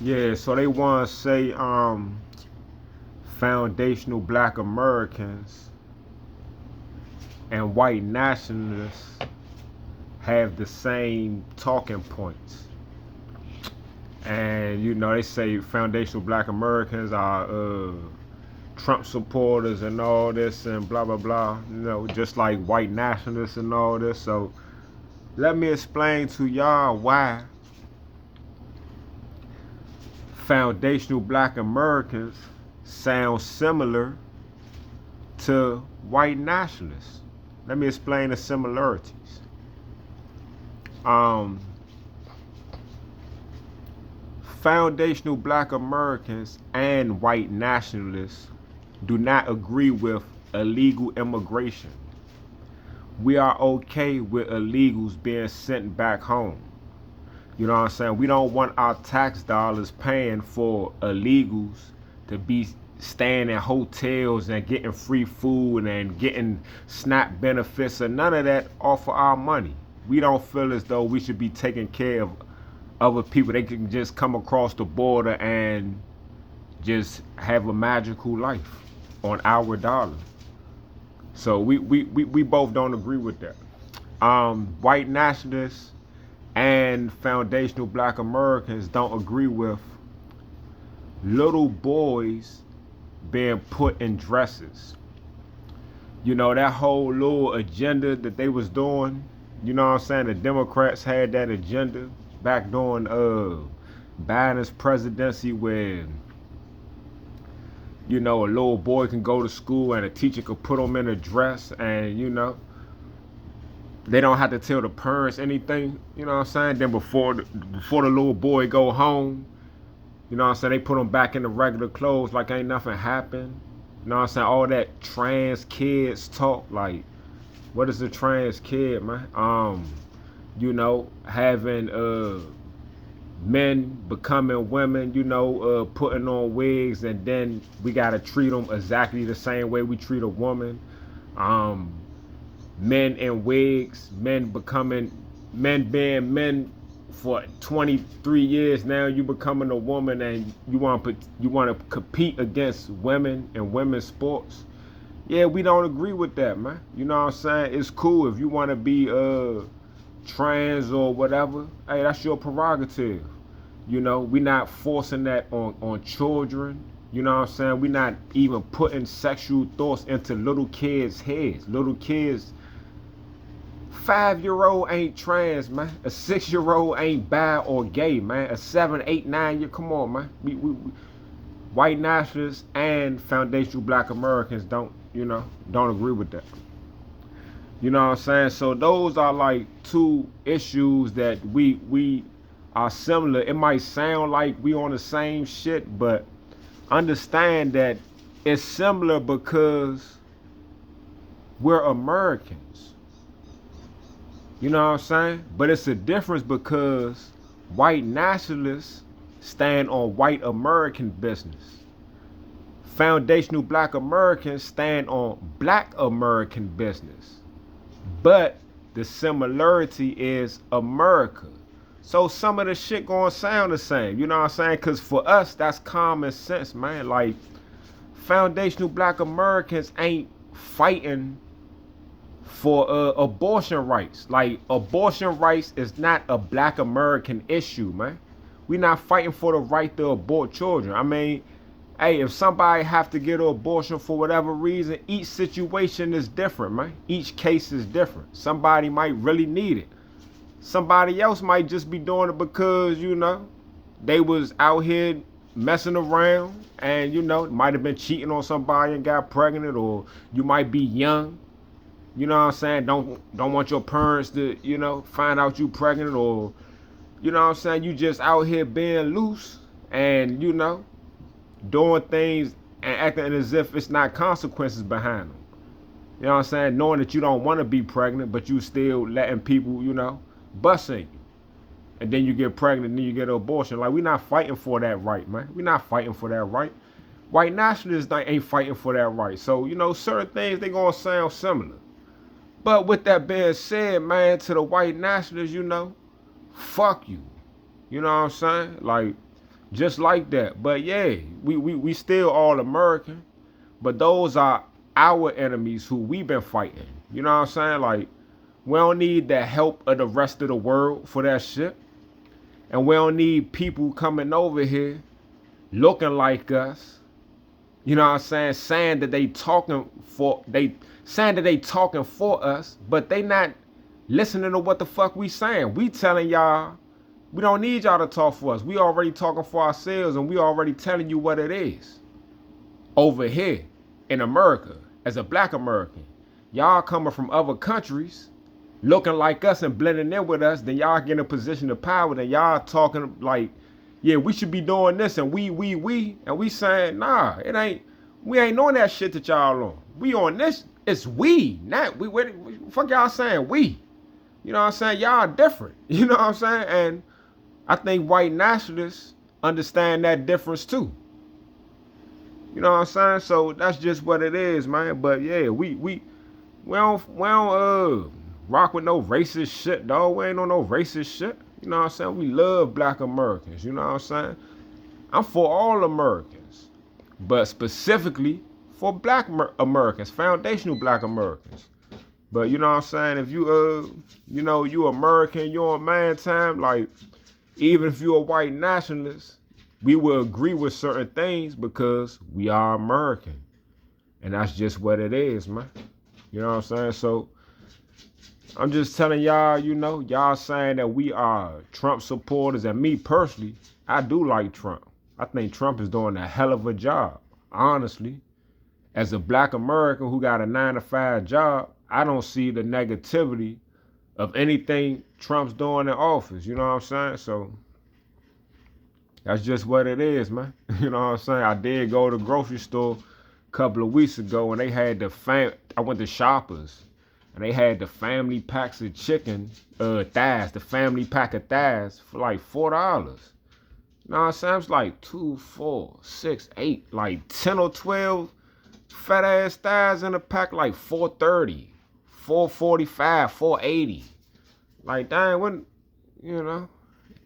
Yeah, so they want to say foundational black Americans and white nationalists have the same talking points. And they say foundational black Americans are Trump supporters and all this and blah blah blah, just like white nationalists and all this. So let me explain to y'all why foundational black Americans sound similar to white nationalists. Let me explain the similarities. Um, Foundational black Americans and white nationalists do not agree with illegal immigration. We are okay with illegals being sent back home. You know what I'm saying? We don't want our tax dollars paying for illegals to be staying in hotels and getting free food and getting SNAP benefits or none of that off of our money. We don't feel as though we should be taking care of other people. They can just come across the border and just have a magical life on our dollar. So we both don't agree with that. White nationalists and foundational black Americans don't agree with little boys being put in dresses. That whole little agenda that they was doing, you know what I'm saying? The Democrats had that agenda back during Biden's presidency where, a little boy can go to school and a teacher could put him in a dress and, they don't have to tell the parents anything, you know what I'm saying? Then before the little boy go home, you know what I'm saying, they put him back in the regular clothes like ain't nothing happened. You know what I'm saying? All that trans kids talk, like, what is a trans kid, man? Having men becoming women, putting on wigs, and then we gotta treat them exactly the same way we treat a woman. Men in wigs, men being men for 23 years now. You becoming a woman and you want to compete against women and women's sports. Yeah, we don't agree with that, man. You know what I'm saying? It's cool if you want to be trans or whatever. Hey, that's your prerogative. We not forcing that on children. You know what I'm saying? We not even putting sexual thoughts into little kids' heads. Little kids, 5-year-old ain't trans, man. A 6-year-old ain't bi or gay, man. A 7, 8, 9-year, come on, man. White nationalists and foundational black Americans don't agree with that. You know what I'm saying? So those are like two issues that we are similar. It might sound like we on the same shit, but understand that it's similar because we're Americans. You know what I'm saying? But it's a difference because white nationalists stand on white American business. Foundational black Americans stand on black American business. But the similarity is America. So some of the shit gonna sound the same. You know what I'm saying? Because for us, that's common sense, man. Like, foundational black Americans ain't fighting for abortion rights. Like, abortion rights is not a black American issue, man. We not fighting for the right to abort children. I mean, hey, if somebody have to get an abortion for whatever reason, each situation is different, man. Each case is different. Somebody might really need it. Somebody else might just be doing it because, they was out here messing around and, might have been cheating on somebody and got pregnant, or you might be young. You know what I'm saying? Don't want your parents to, find out you pregnant, or, you know what I'm saying, you just out here being loose and, doing things and acting as if it's not consequences behind them. You know what I'm saying? Knowing that you don't want to be pregnant, but you still letting people, busting you. And then you get pregnant and then you get an abortion. Like, we not fighting for that right, man. We not fighting for that right. White nationalists ain't fighting for that right. So, certain things, they gonna sound similar. But with that being said, man, to the white nationalists, fuck you. You know what I'm saying? Like, just like that. But yeah, we still all American, but those are our enemies who we been fighting. You know what I'm saying? Like, we don't need the help of the rest of the world for that shit. And we don't need people coming over here looking like us. You know what I'm saying? Saying that they talking for us, but they not listening to what the fuck we saying. We telling y'all we don't need y'all to talk for us. We already talking for ourselves, and we already telling you what it is. Over here in America, as a black American, y'all coming from other countries looking like us and blending in with us, then y'all get in a position of power, then y'all talking like, yeah, we should be doing this, and and we saying, nah, we ain't doing that shit that y'all on. We on this, it's we, not we, what fuck y'all saying we. You know what I'm saying? Y'all different. You know what I'm saying? And I think white nationalists understand that difference too. You know what I'm saying? So that's just what it is, man. But yeah, we don't rock with no racist shit, dog. We ain't on no racist shit. You know what I'm saying? We love black Americans. You know what I'm saying? I'm for all Americans, but specifically for black Americans, foundational black Americans. But you know what I'm saying? If you American, you're on man time, like, even if you're a white nationalist, we will agree with certain things because we are American. And that's just what it is, man. You know what I'm saying? So I'm just telling y'all, y'all saying that we are Trump supporters, and me personally, I do like Trump. I think Trump is doing a hell of a job, honestly. As a black American who got a 9-to-5 job, I don't see the negativity of anything Trump's doing in office. You know what I'm saying? So that's just what it is, man. You know what I'm saying? I did go to the grocery store a couple of weeks ago, and they had I went to Shoppers, and they had the family packs of chicken thighs, the family pack of thighs for like $4. You know what I'm saying? It's like 2, 4, 6, 8, like 10 or 12 fat ass thighs in a pack, like $4.30, $4.45, $4.80. Like, dang, when,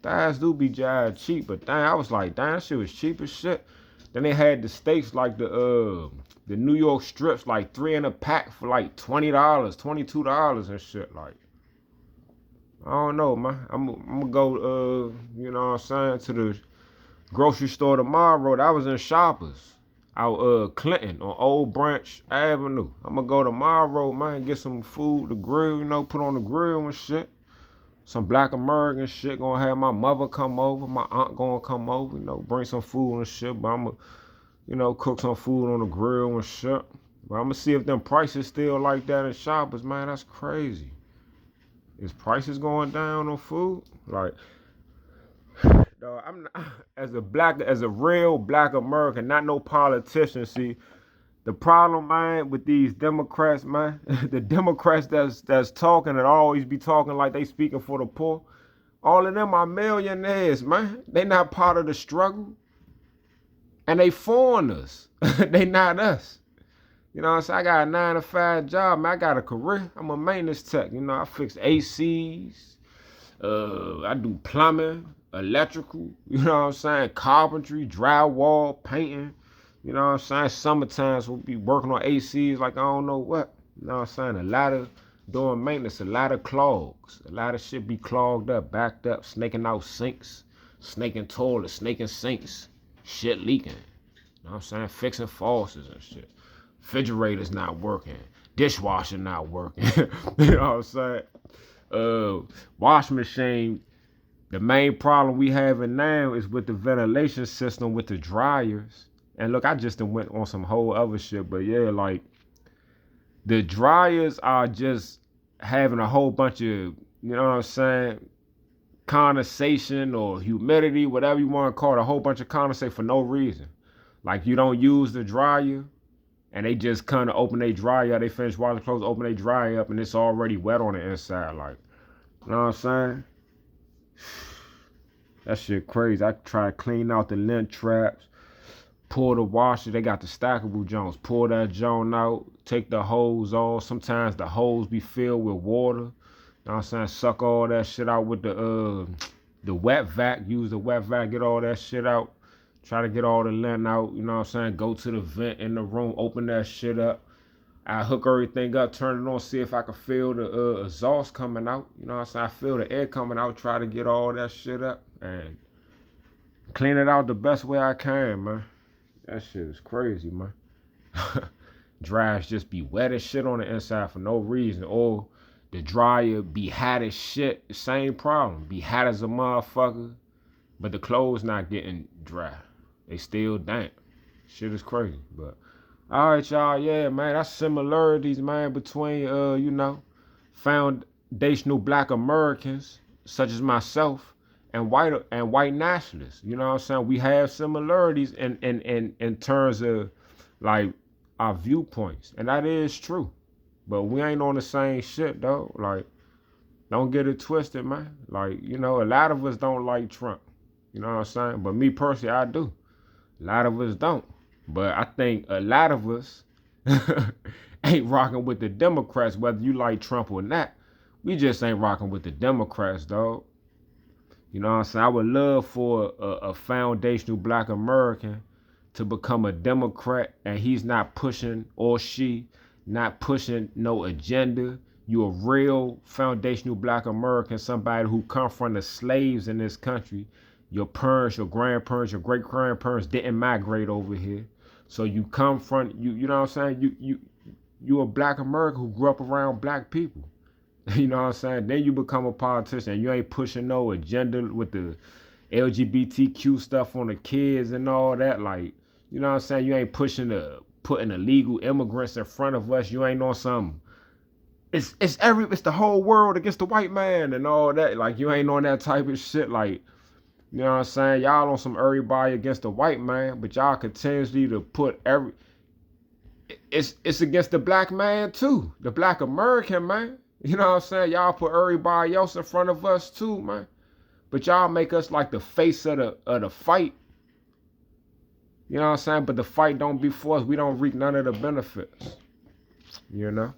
thighs do be jive cheap, but dang, I was like, dang, that shit was cheap as shit. Then they had the steaks, like the New York strips, like 3 in a pack for like $20, $22 and shit. Like, I don't know, man. I'm gonna go, you know what I'm saying, to the grocery store tomorrow. I was in Shoppers out Clinton on Old Branch Avenue. I'm gonna go tomorrow, man, get some food to grill, put on the grill and shit. Some black American shit. Gonna have my mother come over, my aunt gonna come over, bring some food and shit. But I'm gonna, cook some food on the grill and shit. But I'm gonna see if them prices still like that in Shoppers, man. That's crazy. Is prices going down on food? Like, dog, I'm not, as a real black American, not no politician. See, the problem, man, with these Democrats, man, the Democrats that's talking and always be talking like they speaking for the poor, all of them are millionaires, man. They not part of the struggle. And they foreigners. They not us. You know what I'm saying? I got a 9-to-5 job, man. I got a career. I'm a maintenance tech. I fix ACs. I do plumbing, electrical, you know what I'm saying? Carpentry, drywall, painting. You know what I'm saying? Summertimes we'll be working on ACs like I don't know what. You know what I'm saying? A lot of doing maintenance, a lot of clogs. A lot of shit be clogged up, backed up, snaking out sinks, snaking toilets, snaking sinks, shit leaking. You know what I'm saying? Fixing faucets and shit. Refrigerator's not working. Dishwasher not working. You know what I'm saying? Wash machine. The main problem we having now is with the ventilation system with the dryers. And look, I just went on some whole other shit, but yeah, like, the dryers are just having a whole bunch of, you know what I'm saying, condensation or humidity, whatever you want to call it, a whole bunch of condensate for no reason. Like, you don't use the dryer, and they just kind of open their dryer, they finish washing clothes, open their dryer up, and it's already wet on the inside. Like, you know what I'm saying? That shit crazy. I try to clean out the lint traps, pull the washer. They got the stackable joints. Pull that joint out, take the hose off. Sometimes the hose be filled with water. You know what I'm saying? Suck all that shit out with the the wet vac, use the wet vac, get all that shit out. Try to get all the lint out, you know what I'm saying? Go to the vent in the room, open that shit up. I hook everything up, turn it on, see if I can feel the exhaust coming out. You know what I'm saying? I feel the air coming out, try to get all that shit up and clean it out the best way I can, man. That shit is crazy, man. Dryers just be wet as shit on the inside for no reason. Or the dryer be hot as shit. Same problem. Be hot as a motherfucker, but the clothes not getting dry. They still damp. Shit is crazy. But all right, y'all. Yeah, man. That's similarities, man, between you know, foundational Black Americans such as myself and white nationalists. You know what I'm saying? We have similarities in terms of like our viewpoints, and that is true. But we ain't on the same shit though. Like, don't get it twisted, man. Like, you know, a lot of us don't like Trump. You know what I'm saying? But me personally, I do. A lot of us don't. But I think a lot of us ain't rocking with the Democrats, whether you like Trump or not. We just ain't rocking with the Democrats, dog. You know what I'm saying? I would love for a foundational Black American to become a Democrat, and he's not pushing, or she not pushing no agenda. You a real foundational Black American, somebody who come from the slaves in this country. Your parents, your grandparents, your great grandparents didn't migrate over here. So you come from, you know what I'm saying? You a Black American who grew up around Black people. You know what I'm saying? Then you become a politician. You ain't pushing no agenda with the LGBTQ stuff on the kids and all that. Like, you know what I'm saying? You ain't putting illegal immigrants in front of us. You ain't on some. It's the whole world against the white man and all that. Like, you ain't on that type of shit. Like, you know what I'm saying? Y'all on some everybody against the white man, but y'all continuously to put it's against the Black man too, the Black American man. You know what I'm saying? Y'all put everybody else in front of us too, man. But y'all make us like the face of the fight. You know what I'm saying? But the fight don't be for us. We don't reap none of the benefits. You know?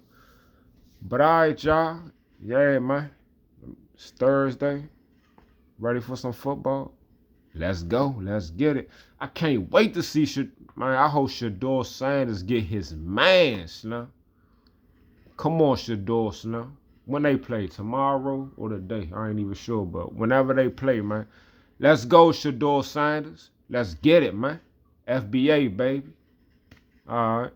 But all right, y'all. Yeah, man. It's Thursday. Ready for some football? Let's go. Let's get it. I can't wait to see man. I hope Shador Sanders get his man, Slim. Come on, Shador, Slim. When they play, tomorrow or today, I ain't even sure, but whenever they play, man. Let's go, Shador Sanders. Let's get it, man. FBA, baby. All right.